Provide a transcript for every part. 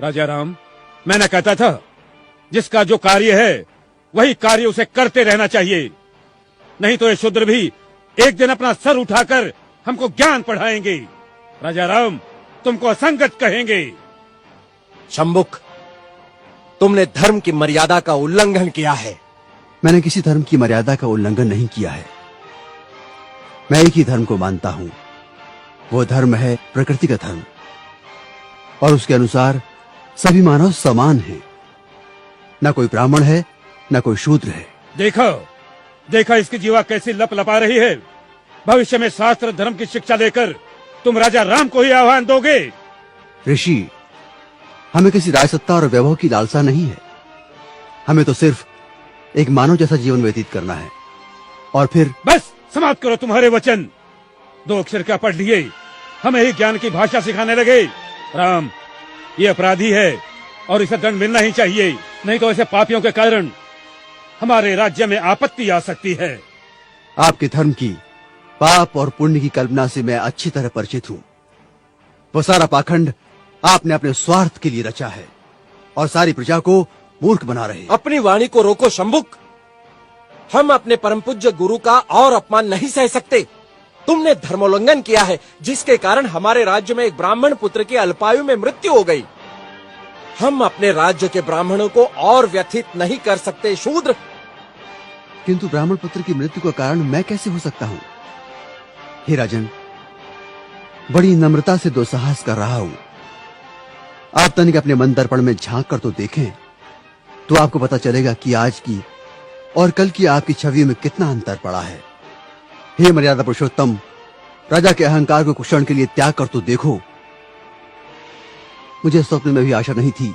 राजा राम, मैंने कहता था जिसका जो कार्य है वही कार्य उसे करते रहना चाहिए, नहीं तो ये शूद्र भी एक दिन अपना सर उठाकर हमको ज्ञान पढ़ाएंगे। राजा राम, तुमको असंगत कहेंगे। शंभुक, तुमने धर्म की मर्यादा का उल्लंघन किया है। मैंने किसी धर्म की मर्यादा का उल्लंघन नहीं किया है। मैं एक ही धर्म को मानता हूं, वो धर्म है प्रकृति का धर्म, और उसके अनुसार सभी मानव समान हैं। न कोई ब्राह्मण है, न कोई शूद्र है। देखो देखो इसकी जीवा कैसी लप लपा रही है। भविष्य में शास्त्र धर्म की शिक्षा देकर तुम राजा राम को ही आह्वान दोगे। ऋषि, हमें किसी राजसत्ता और वैभव की लालसा नहीं है। हमें तो सिर्फ एक मानव जैसा जीवन व्यतीत करना है। और फिर बस समाप्त करो तुम्हारे वचन। 2 अक्षर क्या पढ़ लिए, हमें ही ज्ञान की भाषा सिखाने लगे। राम, ये अपराधी है और इसे दंड मिलना ही चाहिए, नहीं तो ऐसे पापियों के कारण हमारे राज्य में आपत्ति आ सकती है। आपके धर्म की पाप और पुण्य की कल्पना से मैं अच्छी तरह परिचित हूं। वो सारा पाखंड आपने अपने स्वार्थ के लिए रचा है और सारी प्रजा को मूर्ख बना रहे। अपनी वाणी को रोको शंभुक। हम अपने परम पूज्य गुरु का और अपमान नहीं सह सकते। तुमने धर्मोल्लंघन किया है, जिसके कारण हमारे राज्य में एक ब्राह्मण पुत्र की अल्पायु में मृत्यु हो गई। हम अपने राज्य के ब्राह्मणों को और व्यथित नहीं कर सकते शूद्र। किंतु ब्राह्मण पुत्र की मृत्यु का कारण मैं कैसे हो सकता हूं? हे राजन, बड़ी नम्रता से दुस्साहस कर रहा हूं। आप तनिक अपने मन दर्पण में झांक कर तो देखें, तो आपको पता चलेगा कि आज की और कल की आपकी छवि में कितना अंतर पड़ा है। हे मर्यादा पुरुषोत्तम, राजा के अहंकार को कुछ क्षण के लिए त्याग कर तो देखो। मुझे स्वप्न में भी आशा नहीं थी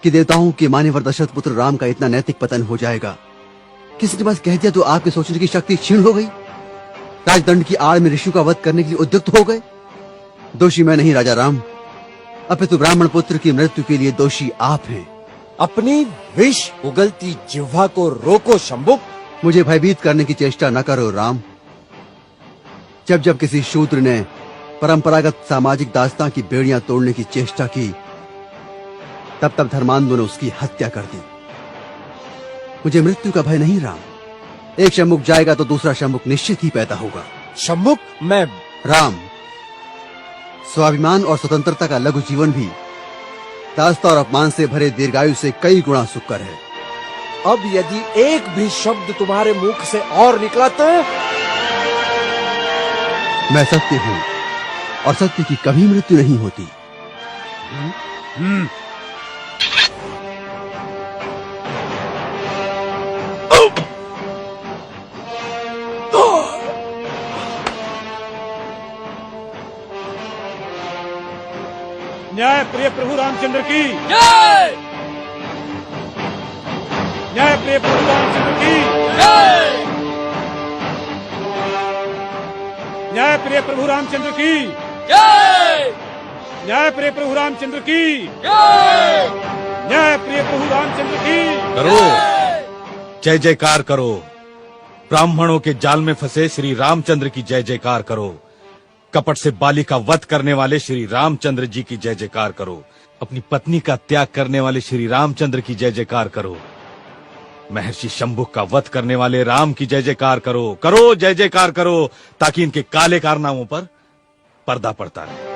कि देवताओं के मान्यवर दशरथ पुत्र राम का इतना नैतिक पतन हो जाएगा। किसी ने बस कह दिया तो आपके सोचने की शक्ति क्षीण हो गई। राजदंड की आड़ में ऋषियों का वध करने के लिए उद्युक्त हो गए। दोषी मैं नहीं राजा राम, अपितु ब्राह्मण पुत्र की मृत्यु के लिए दोषी आप हैं। अपनी विष उगलती जिह्वा को रोको शंभुक। मुझे भयभीत करने की चेष्टा न करो राम। जब जब किसी शूद्र ने परंपरागत सामाजिक दास्तां की बेड़ियां तोड़ने की चेष्टा की, तब तब धर्मांधों ने उसकी हत्या कर दी। मुझे मृत्यु का भय नहीं राम। एक शंभुक जाएगा तो दूसरा शंभुक निश्चित ही पैदा होगा। शंभुक, मैं राम, स्वाभिमान और स्वतंत्रता का लघु जीवन भी दास्ता और अपमान से भरे दीर्घायु से कई गुना सुखकर है। अब यदि एक भी शब्द तुम्हारे मुख से और निकला तो मैं सत्य हूं और सत्य की कभी मृत्यु नहीं होती। न्याय प्रिय प्रभु रामचंद्र की जय। न्याय प्रिय प्रभु रामचंद्र की जय। न्याय प्रिय प्रभु रामचंद्र की जय। न्याय प्रिय प्रभु रामचंद्र की जय। न्याय प्रिय प्रभु रामचंद्र की। करो, जय जयकार करो। ब्राह्मणों के जाल में फंसे श्री रामचंद्र की जय जयकार करो। कपट से बाली का वध करने वाले श्री रामचंद्र जी की जय जयकार करो। अपनी पत्नी का त्याग करने वाले श्री रामचंद्र की जय जयकार करो। महर्षि शंभुक का वध करने वाले राम की जय जयकार करो। करो, जय जयकार करो, ताकि इनके काले कारनामों पर पर्दा पड़ता रहे।